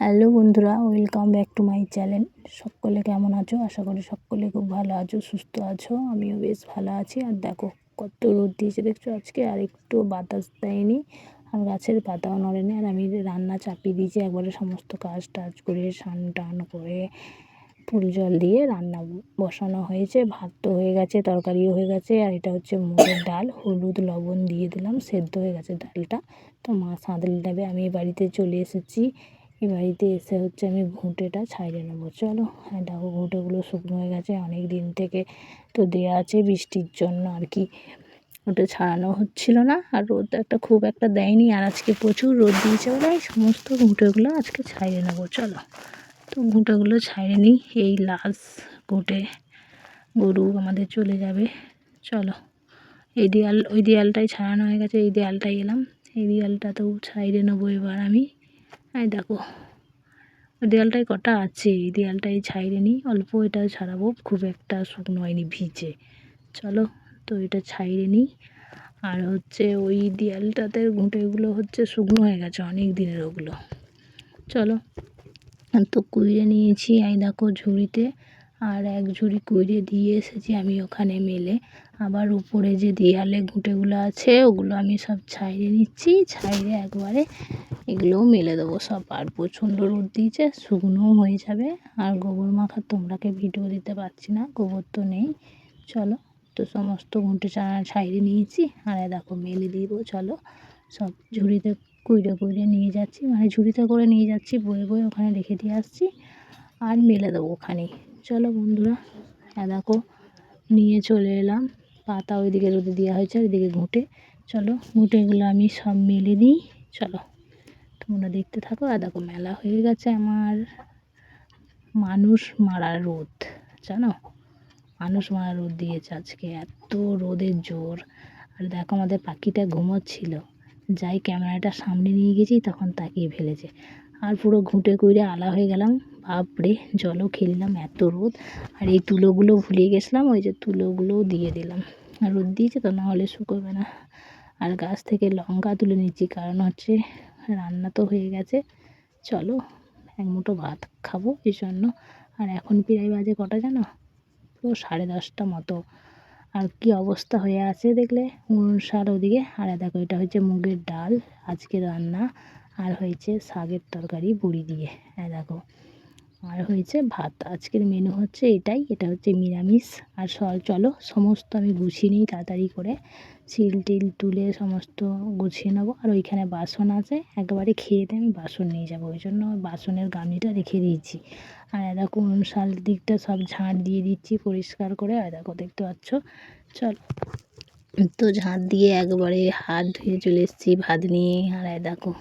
Hello বন্ধুরা, welcome back to my channel. সকলে কেমন আছো? আশা করি সকলে খুব ভালো আছো, সুস্থ আছো। আমিও বেশ ভালো আছি। আর দেখো কত রোদ দিয়েছে দেখছো আজকে, আর একটু বাতাস দেয়নি, আর গাছের পাতাও নড়েনি। আর আমি রান্না চাপিয়ে দিয়েছি একবারে, সমস্ত কাজ টাজ করে স্নান টান করে ফুল জল দিয়ে রান্না বসানো হয়েছে। ভাত তো হয়ে গেছে, তরকারিও হয়ে গেছে। আর এটা হচ্ছে মুগের ডাল, হলুদ লবণ দিয়ে দিলাম, সেদ্ধ হয়ে গেছে ডালটা। তো মা সাঁতলে নেবে। আমি এই বাড়িতে চলে এসেছি। এই বাড়িতে এসে হচ্ছে আমি ঘুঁটেটা ছাইড়ে নেবো। চলো, হ্যাঁ দেখো ঘুঁটেগুলো শুকনো হয়ে গেছে অনেক দিন থেকে, তো দেওয়া আছে বৃষ্টির জন্য আর কি, ওটা ছাড়ানো হচ্ছিল না। আর রোদ খুব একটা দেয়নি, আর আজকে প্রচুর রোদ দিয়েছে বলে এই সমস্ত ঘুঁটেগুলো আজকে ছাইড়ে নেবো। চলো, তো ঘুঁটেগুলো ছাইড়ে নিই। এই লাস্ট ঘুঁটে, গরু আমাদের চলে যাবে। চলো, এই দেয়াল ওই দেয়ালটাই ছাড়ানো হয়ে গেছে, এই দেয়ালটাই এলাম, এই দেয়ালটাতেও ছাইড়ে নেবো এবার আমি। এই দেখো ওই দেয়ালটায় কটা আছে, এই দেয়ালটাই ছাইড়ে নিই অল্প, এটা ছাড়াবো, খুব একটা শুকনো হয়নি, ভিজে। চলো, তো এটা ছাইড়ে নিই। আর হচ্ছে ওই দেয়ালটাতে ঘুঁটেগুলো হচ্ছে শুকনো হয়ে গেছে অনেক দিনের ওগুলো। চলো, তো কুইড়ে নিয়েছি এই দেখো ঝুড়িতে, আর এক ঝুড়ি কুইড়ে দিয়ে এসেছি আমি ওখানে মেলে। আবার উপরে যে দেয়ালে ঘুঁটেগুলো আছে ওগুলো আমি সব ছাইড়ে নিচ্ছি, ছাইড়ে একবারে এগুলোও মেলে দেবো সব। আর প্রচণ্ড রোদ দিয়েছে, শুকনোও হয়ে যাবে। আর গোবর মাখার তোমরাকে ভিডিও দিতে পারছি না, গোবর তো নেই। চলো, তো সমস্ত ঘুঁটে ছাইড়ে নিয়েছি, আর দেখো মেলে দিব। চলো, সব ঝুড়িতে কুইড়ে কুইড়ে নিয়ে যাচ্ছি, মানে ঝুড়িতে করে নিয়ে যাচ্ছি, বয়ে বয়ে ওখানে রেখে দিয়ে আসছি, আর মেলে দেবো ওখানেই। চলো বন্ধুরা, দেখো নিয়ে চলে এলাম। পাতা ওইদিকে রোদে দেওয়া হয়েছে, ওইদিকে ঘুঁটে। চলো, ঘুঁটেগুলো আমি সব মেলে দিই। চলো, তোমরা দেখতে থাকো। আর দেখো মেলা হয়ে গেছে আমার। মানুষ মারা রোদ, জানো, মানুষ মারা রোদ দিয়েছে আজকে, এত রোদের জোর। আর দেখো আমাদের পাখিটা ঘুমোচ্ছিল, যাই ক্যামেরাটা সামনে নিয়ে গেছি তখন তাকিয়ে ফেলেছে। আর পুরো ঘুঁটে কুইড়ে আলা হয়ে গেলাম, বাপরে, জলও খেললাম, এত রোদ। আর এই তুলোগুলো ভুলে গেছিলাম, ওই যে তুলোগুলোও দিয়ে দিলাম, আর রোদ দিয়েছে তো, নাহলে শুকোবে না। আর গাছ থেকে লঙ্কা তুলে নিচ্ছি, কারণ হচ্ছে রান্না তো হয়ে গেছে। চলো, এক মুঠো ভাত খাবো এই জন্য। আর এখন প্রায় বাজে কটা জানো, পুরো 10:30 মতো। আর কি অবস্থা হয়ে আছে দেখলে, উনুনশাল ওদিকে। আর দেখো এটা হচ্ছে মুগের ডাল আজকে রান্না, আর হয়েছে শাকের তরকারি বড়ি দিয়ে। দেখো, আর হয়েছে ভাত। আজকের মেনু হচ্ছে এটাই, এটা হচ্ছে নিরামিষ। আর চলো সমস্ত আমি গুছিয়ে নিই তাড়াতাড়ি করে, শিল টিল তুলে সমস্ত গুছিয়ে নেবো। আর ওইখানে বাসন আছে, একবারে খেয়ে দিয়ে আমি বাসন নিয়ে যাবো, ওই জন্য বাসনের গামলিটা রেখে দিয়েছি। আর দেখো উনুনশাল দিকটা সব ঝাঁট দিয়ে দিচ্ছি পরিষ্কার করে। আর দেখো দেখতে পাচ্ছ। চলো, তো ঝাঁট দিয়ে একবারে হাত ধুয়ে চলে এসেছি ভাত নিয়ে। আর দেখো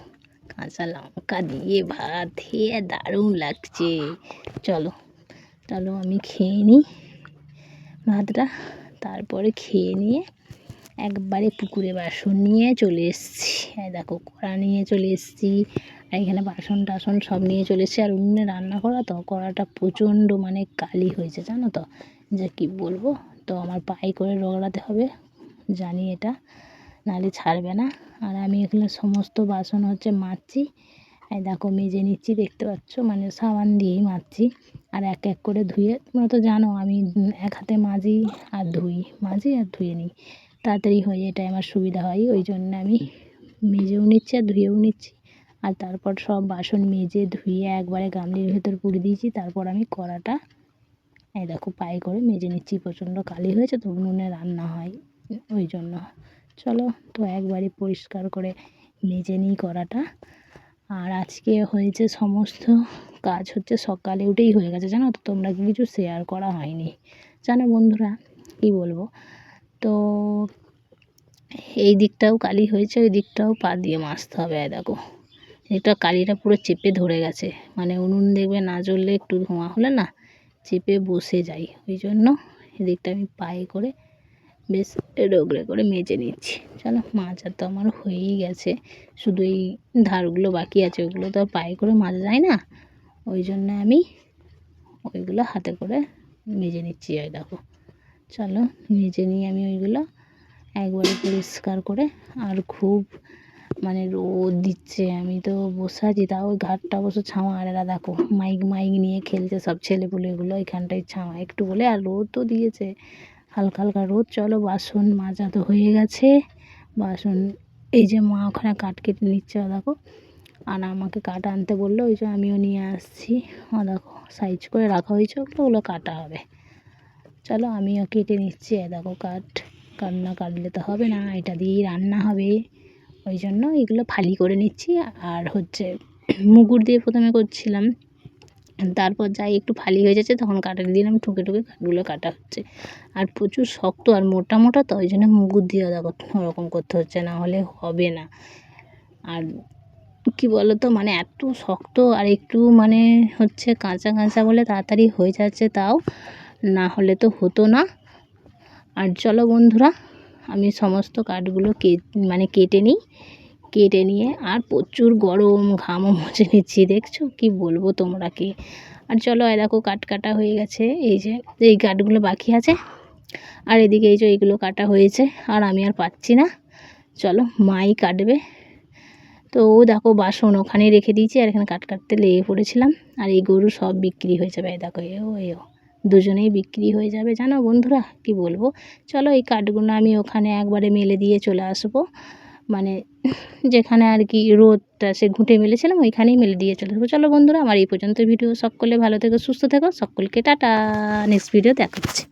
কাঁচা লঙ্কা দিয়ে ভাত খেয়ে দারুণ লাগছে। চলো, চলো আমি খেয়ে নিই ভাতটা, তারপরে খেয়ে নিয়ে একবারে পুকুরে বাসন নিয়ে চলে এসেছি। দেখো কড়া নিয়ে চলে এসেছি, আর এখানে বাসন টাসন সব নিয়ে চলে এসেছি। আর উনুনে রান্না করা তো, কড়াটা প্রচণ্ড মানে কালি হয়েছে জানো তো, যে কি বলবো। তো আমার পায়ে করে রগড়াতে হবে, জানি এটা, নাহলে ছাড়বে না। আর আমি এখানে সমস্ত বাসন হচ্ছে মাজছি, দেখো মেজে নিচ্ছি, দেখতে পাচ্ছ, মানে সাবান দিয়েই মাজছি। আর এক এক করে ধুয়ে, তোমরা তো জানো আমি এক হাতে মাজি আর ধুয়ে নিই, তাড়াতাড়ি হয়ে, এটাই আমার সুবিধা হয়, ওই জন্য আমি মেজেও নিচ্ছি আর ধুয়েও নিচ্ছি। আর তারপর সব বাসন মেজে ধুয়ে একবারে গামলির ভেতর পুরে দিয়েছি। তারপর আমি কড়াটা দেখো পায়ে করে মেজে নিচ্ছি, প্রচণ্ড কালি হয়েছে তো, উনুনে রান্না হয় ওই জন্য। চলো, তো একবারে পরিষ্কার করে মেজে নিই কড়াটা। আর আজকে হয়েছে সমস্ত কাজ হচ্ছে সকালে উঠেই হয়ে গেছে জানো তো, তোমরা কিছু শেয়ার করা হয়নি জানো বন্ধুরা, কী বলবো। তো এই দিকটাও কালি হয়েছে, ওই দিকটাও পা দিয়ে মাজতে হবে। দেখো এটা কালিটা পুরো চেপে ধরে গেছে, মানে উনুন দেখবে না জ্বললে একটু ধোঁয়া হলে না চেপে বসে যায়, ওই জন্য এদিকটা আমি পায়ে করে বেশ রগড়ে করে মেজে নিচ্ছি। চলো, মাজা তো আমার হয়েই গেছে, শুধু এই ধারগুলো বাকি আছে, ওইগুলো তো আর পায়ে করে মাজা যায় না, ওই জন্য আমি ওইগুলো হাতে করে মেজে নিচ্ছি। দেখো, চলো মেজে নিয়ে আমি ওইগুলো একবারে পরিষ্কার করে, আর খুব মানে রোদ দিচ্ছে, আমি তো বসে আছি, তাও ওই ঘাটটা অবশ্য ছাওয়া। আর এরা দেখো মাইক মাইক নিয়ে খেলছে সব ছেলেপুলেগুলো, এখানটায় ছাওয়া একটু বলে। আর রোদ তো দিয়েছে, হালকা হালকা রোদ। চলো বাসন মাজা তো হয়ে গেছে, বাসন এই যে মা ওখানে কাঠ কেটে নিচ্ছে, দেখো। আর আমাকে কাঠ আনতে বললো, ওই যে আমিও নিয়ে আসছি। দেখো সাইজ করে রাখা হয়েছে, ওগুলো কাটা হবে। চলো আমিও কেটে নিচ্ছি। দেখো কাঠ না কাটলে তো হবে না, এটা দিয়েই রান্না হবে, ওই জন্য এগুলো ফালি করে নিচ্ছি। আর হচ্ছে মুগুর দিয়ে প্রথমে করছিলাম, তারপর যাই একটু ফালি হয়ে যাচ্ছে তখন কাটারি দিলাম, ঠুকে ঠুকে কাঠগুলো কাটা হচ্ছে। আর প্রচুর শক্ত আর মোটা মোটা, তো ওই জন্য মুগুর দিয়ে দেখো ওরকম করতে হচ্ছে, না হলে হবে না। আর কি বলো তো, মানে এত শক্ত আর একটু মানে হচ্ছে কাঁচা কাঁচা বলে তাড়াতাড়ি হয়ে যাচ্ছে, তাও না হলে তো হতো না। আর চলো বন্ধুরা, আমি সমস্ত কাঠগুলো কেটে নিই, কেটে নিয়ে আর প্রচুর গরম, ঘামও মুছে নিচ্ছি, দেখছো কি বলবো তোমরা কি। আর চলো দেখো কাঠ কাটা হয়ে গেছে, এই যে এই কাঠগুলো বাকি আছে, আর এদিকে এই যে এইগুলো কাটা হয়েছে, আর আমি আর পাচ্ছি না। চলো মাই কাটবে। তো ও দেখো বাসন ওখানে রেখে দিয়েছি, আর এখানে কাটতে লেগে পড়েছিলাম। আর এই গরু সব বিক্রি হয়ে যাবে, দেখো এও দুজনেই বিক্রি হয়ে যাবে, জানো বন্ধুরা কি বলবো। চলো এই কাঠগুলো আমি ওখানে একবারে মেলে দিয়ে চলে আসবো, মানে যেখানে আর কি রোদটা সে ঘুঁটে মেলেছিলাম ওইখানেই মেলে দিয়ে চলে আসবো। চলো বন্ধুরা, আমার এই পর্যন্ত ভিডিও। সকলে ভালো থেকো, সুস্থ থেকো, সকলকে টাটা, নেক্সট ভিডিও দেখাচ্ছি।